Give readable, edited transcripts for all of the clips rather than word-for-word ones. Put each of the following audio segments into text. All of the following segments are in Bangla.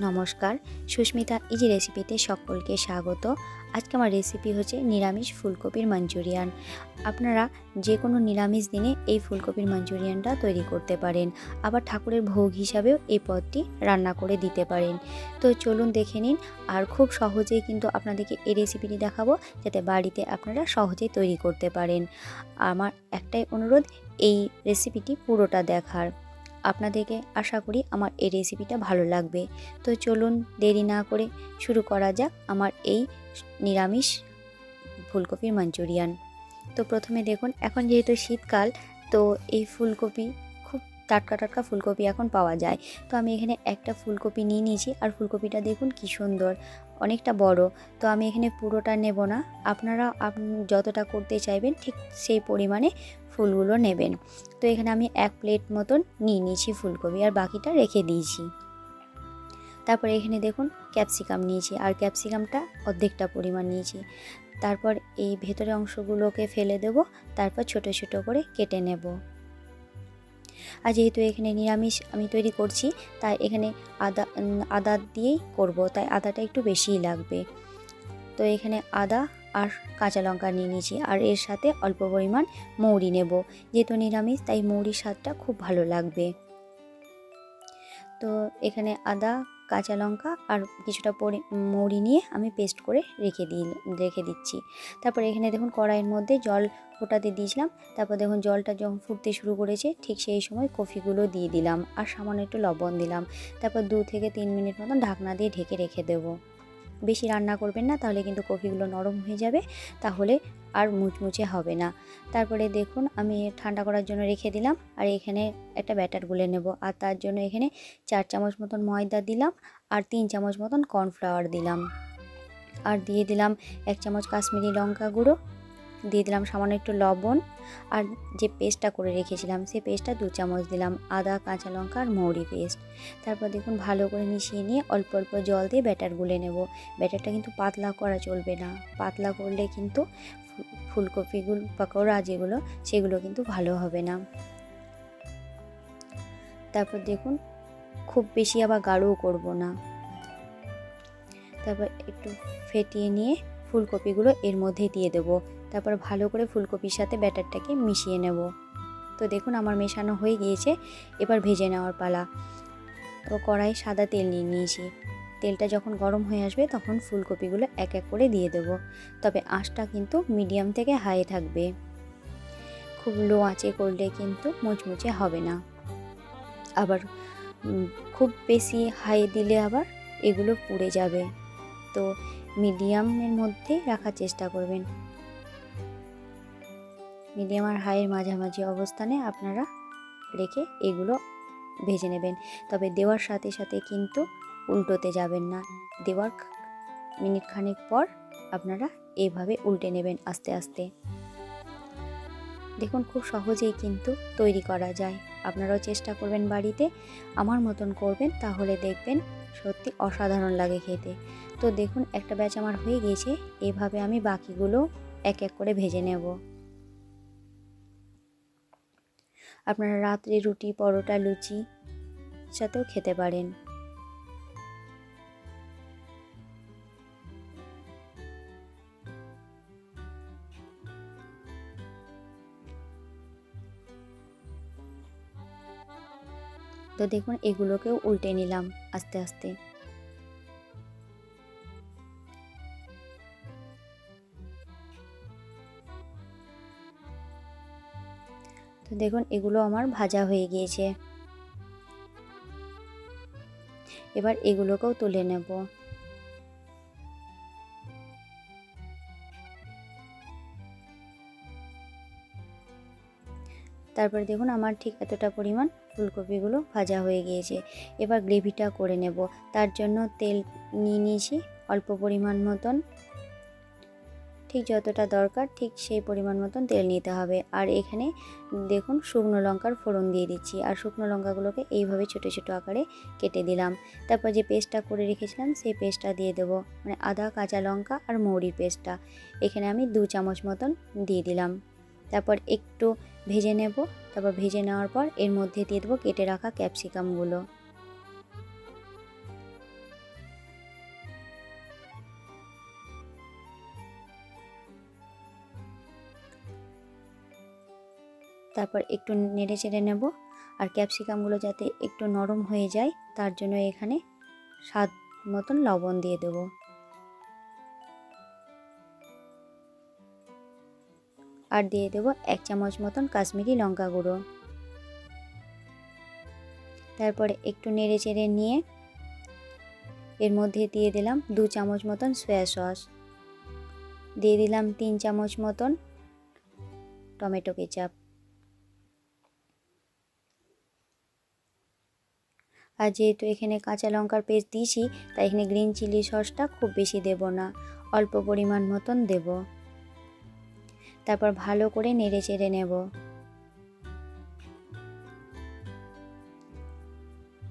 নমস্কার, সুস্মিতা ইজি রেসিপিতে সকলকে স্বাগত। আজকে আমার রেসিপি হচ্ছে নিরামিষ ফুলকপির মাঞ্চুরিয়ান। আপনারা যে কোনো নিরামিষ দিনে এই ফুলকপির মাঞ্চুরিয়ানটা তৈরি করতে পারেন। আবার ঠাকুরের ভোগ হিসাবেও এই পদটি রান্না করে দিতে পারেন। তো চলুন দেখে নিন। আর খুব সহজেই কিন্তু আপনাদেরকে এই রেসিপিটি দেখাবো, যাতে বাড়িতে আপনারা সহজেই তৈরি করতে পারেন। আমার একটাই অনুরোধ, এই রেসিপিটি পুরোটা দেখার। আপনাদেরকে আশা করি আমার এই রেসিপিটা ভালো লাগবে। তো চলুন দেরি না করে শুরু করা যাক আমার এই নিরামিষ ফুলকপির মাঞ্চুরিয়ান। তো প্রথমে দেখুন, এখন যেহেতু শীতকাল, তো এই ফুলকপি খুব টাটকা টাটকা ফুলকপি এখন পাওয়া যায়। তো আমি এখানে একটা ফুলকপি নিয়ে নিয়েছি, আর ফুলকপিটা দেখুন কি সুন্দর, অনেকটা বড়। তো আমি এখানে পুরোটা নেব না, আপনারা যতটা করতে চাইবেন ঠিক সেই পরিমাণে ফুলগুলো নেবেন। তো এখানে আমি 1 প্লেট মতন নিয়ে নিয়েছি ফুলকপি, আর বাকিটা রেখে দিয়েছি। তারপর এখানে দেখুন ক্যাপসিকাম নিয়েছি, আর ক্যাপসিকামটা অর্ধেকটা পরিমাণ নিয়েছি। তারপর এই ভেতরের অংশগুলোকে ফেলে দেব, তারপর ছোট ছোট করে কেটে নেব। আর যেহেতু এখানে নিরামিষ আমি তৈরি করছি, তাই এখানে আদা দিয়েই করব, তাই আদাটা একটু বেশিই লাগবে। তো এখানে আদা আর কাঁচা লঙ্কা নিয়ে নিয়েছি, আর এর সাথে অল্প পরিমাণ মৌরি নেব। যেহেতু নিরামিষ, তাই মৌরির স্বাদটা খুব ভালো লাগবে। তো এখানে আদা, কাঁচা লঙ্কা আর কিছুটা মৌরি নিয়ে আমি পেস্ট করে রেখে দিচ্ছি। তারপর এখানে দেখুন কড়াইয়ের মধ্যে জল ফোটাতে দিয়েছিলাম। তারপর দেখুন জলটা যখন ফুটতে শুরু করেছে, ঠিক সেই সময় কফিগুলো দিয়ে দিলাম, আর সামান্য একটু লবণ দিলাম। তারপর 2 থেকে 3 মিনিট মতন ঢাকনা দিয়ে ঢেকে রেখে দেবো। বেশি রান্না করবেন না, তাহলে কিন্তু কফিগুলো নরম হয়ে যাবে, তাহলে আর মুচমুচে হবে না। তারপরে দেখুন আমি ঠান্ডা করার জন্য রেখে দিলাম, আর এখানে একটা ব্যাটার গুলে নেব। আর তার জন্য এখানে 4 চামচ মতন ময়দা দিলাম, আর 3 চামচ মতন কর্নফ্লাওয়ার দিলাম, আর দিয়ে দিলাম 1 চামচ কাশ্মীরি লঙ্কা গুঁড়ো, দিয়ে দিলাম সামান্য একটু লবণ, আর যে পেস্টটা করে রেখেছিলাম সেই পেস্টটা 2 চামচ দিলাম, আদা, কাঁচা লঙ্কা আর মৌরি পেস্ট। তারপর দেখুন ভালো করে মিশিয়ে নিয়ে অল্প অল্প জল দিয়ে ব্যাটার গুলে নেব। ব্যাটারটা কিন্তু পাতলা করা চলবে না, পাতলা করলে কিন্তু ফুলকপিগুলো পকোড়া যেগুলো, সেগুলো কিন্তু ভালো হবে না। তারপর দেখুন খুব বেশি আবার গাঢ়ও করব না। তারপর একটু ফেটিয়ে নিয়ে ফুলকপিগুলো এর মধ্যে দিয়ে দেবো। তারপর ভালো করে ফুলকপির সাথে ব্যাটারটাকে মিশিয়ে নেব। তো দেখুন আমার মেশানো হয়ে গিয়েছে, এবার ভেজে নেওয়ার পালা। তো কড়াই সাদা তেল নিয়ে নিয়েছি। তেলটা যখন গরম হয়ে আসবে, তখন ফুলকপিগুলো এক এক করে দিয়ে দেব। তবে আঁচটা কিন্তু মিডিয়াম থেকে হাই থাকবে, খুব লো আঁচে করলে কিন্তু মুচমুচে হবে না। আবার খুব বেশি হাই দিলে আবার এগুলো পুড়ে যাবে। তো মিডিয়ামের মধ্যে রাখার চেষ্টা করবেন। মিডিয়াম আর হাইয়ের মাঝামাঝি অবস্থানে আপনারা রেখে এগুলো ভেজে নেবেন। তবে দেওয়ার সাথে সাথে কিন্তু উল্টোতে যাবেন না। দেওয়ার মিনিট খানেক পর আপনারা এইভাবে উল্টে নেবেন আস্তে আস্তে। দেখুন খুব সহজেই কিন্তু তৈরি করা যায়। আপনারাও চেষ্টা করবেন বাড়িতে, আমার মতন করবেন, তাহলে দেখবেন সত্যি অসাধারণ লাগে খেতে। তো দেখুন একটা ব্যাচ আমার হয়ে গিয়েছে, এভাবে আমি বাকিগুলো এক এক করে ভেজে নেব। আপনারা রাত্রে রুটি, পরোটা, লুচি সাথেও খেতে পারেন। তো দেখুন এগুলোকেও উল্টে নিলাম আস্তে আস্তে। তো দেখুন এগুলো আমার ভাজা হয়ে গিয়েছে, এবার এগুলোকেও তুলে নেব। তারপর দেখুন আমার ঠিক এতটা পরিমাণ ফুলকপিগুলো ভাজা হয়ে গিয়েছে। এবার গ্রেভিটা করে নেব। তার জন্য তেল নিয়ে নিয়েছি অল্প পরিমাণ মতন, ঠিক যতটা দরকার ঠিক সেই পরিমাণ মতন তেল নিতে হবে। আর এখানে দেখুন শুকনো লঙ্কার ফোড়ন দিয়ে দিচ্ছি, আর শুকনো লঙ্কাগুলোকে এইভাবে ছোটো ছোটো আকারে কেটে দিলাম। তারপর যে পেস্টটা করে রেখেছিলাম সেই পেস্টটা দিয়ে দেবো, মানে আদা, কাঁচা লঙ্কা আর মৌরির পেস্টটা এখানে আমি 2 চামচ মতন দিয়ে দিলাম। তারপর একটু ভেজে নেব। তারপর ভেজে নেওয়ার পর এর মধ্যে দিয়ে দেবো কেটে রাখা ক্যাপসিকামগুলো। তারপর একটু নেড়ে চেড়ে নেব। আর ক্যাপসিকামগুলো যাতে একটু নরম হয়ে যায় তার জন্য এখানে স্বাদ মতন লবণ দিয়ে দেব। আর দিয়ে দেব 1 চামচ মতন কাশ্মীরি লঙ্কা গুঁড়ো। তারপরে একটু নেড়ে চেড়ে নিয়ে এর মধ্যে দিয়ে দিলাম 2 চামচ মতন সয়া সস, দিয়ে দিলাম 3 চামচ মতন টমেটো কেচাপ। আর যেহেতু এখানে কাঁচা লঙ্কার পেস্ট দিয়েছি তাই এখানে গ্রিন চিলি সসটা খুব বেশি দেব না, অল্প পরিমাণ মতন দেব। তারপর ভালো করে নেড়ে চেড়ে নেব।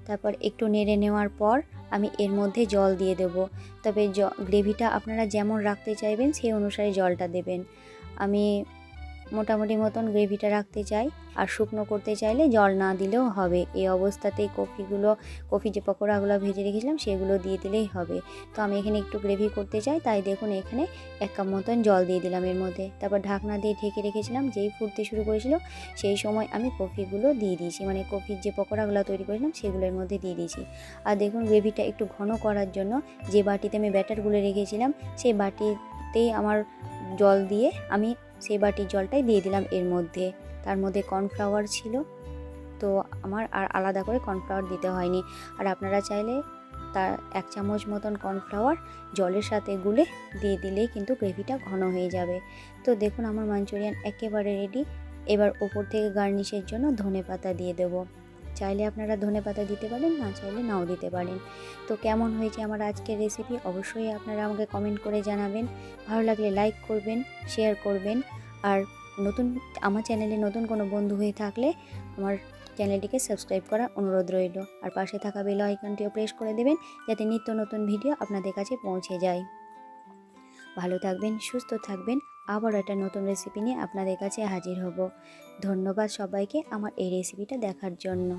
তারপর একটু নেড়ে নেওয়ার পর আমি এর মধ্যে জল দিয়ে দেব। তবে গ্রেভিটা আপনারা যেমন রাখতে চাইবেন সেই অনুসারে জলটা দেবেন। আমি মোটামুটি মতন গ্রেভিটা রাখতে চাই, আর শুকনো করতে চাইলে জল না দিলেও হবে। এই অবস্থাতেই কফি যে পকোড়াগুলো ভেজে রেখেছিলাম সেগুলো দিয়ে দিলেই হবে। তো আমি এখানে একটু গ্রেভি করতে চাই তাই দেখুন এখানে 1 কাপ মতন জল দিয়ে দিলাম এর মধ্যে। তারপর ঢাকনা দিয়ে ঢেকে রেখেছিলাম। যেই ফুটতে শুরু করেছিল সেই সময় আমি কফিগুলো দিয়ে দিয়েছি, মানে কফির যে পকোড়াগুলো তৈরি করেছিলাম সেগুলোর মধ্যে দিয়ে দিয়েছি। আর দেখুন গ্রেভিটা একটু ঘন করার জন্য যে বাটিতে আমি ব্যাটারগুলো রেখেছিলাম সেই বাটিতেই আমার জল দিয়ে আমি সেই বাটির জলটাই দিয়ে দিলাম এর মধ্যে। তার মধ্যে কর্নফ্লাওয়ার ছিল, তো আমার আর আলাদা করে কর্নফ্লাওয়ার দিতে হয়নি। আর আপনারা চাইলে তার 1 চামচ মতন কর্নফ্লাওয়ার জলের সাথে গুলে দিয়ে দিলেই কিন্তু গ্রেভিটা ঘন হয়ে যাবে। তো দেখুন আমার মাঞ্চুরিয়ান একেবারে রেডি। এবার ওপর থেকে গার্নিশের জন্য ধনেপাতা দিয়ে দেব। চাইলে আপনারা ধনেপাতা দিতে পারেন, না চাইলে নাও দিতে পারেন। তো কেমন হয়েছে আমার আজকের রেসিপি অবশ্যই আপনারা আমাকে কমেন্ট করে জানাবেন। ভালো লাগলে লাইক করবেন, শেয়ার করবেন। আর আমার চ্যানেলে নতুন কোনো বন্ধু হয়ে থাকলে আমার চ্যানেলটিকে সাবস্ক্রাইব করার অনুরোধ রইল। আর পাশে থাকা বেল আইকনটিও প্রেস করে দেবেন যাতে নিত্য নতুন ভিডিও আপনাদের কাছে পৌঁছে যায়। ভালো থাকবেন, সুস্থ থাকবেন। আবার একটা নতুন রেসিপি নিয়ে আপনাদের কাছে হাজির হব। ধন্যবাদ সবাইকে আমার এই রেসিপিটা দেখার জন্য।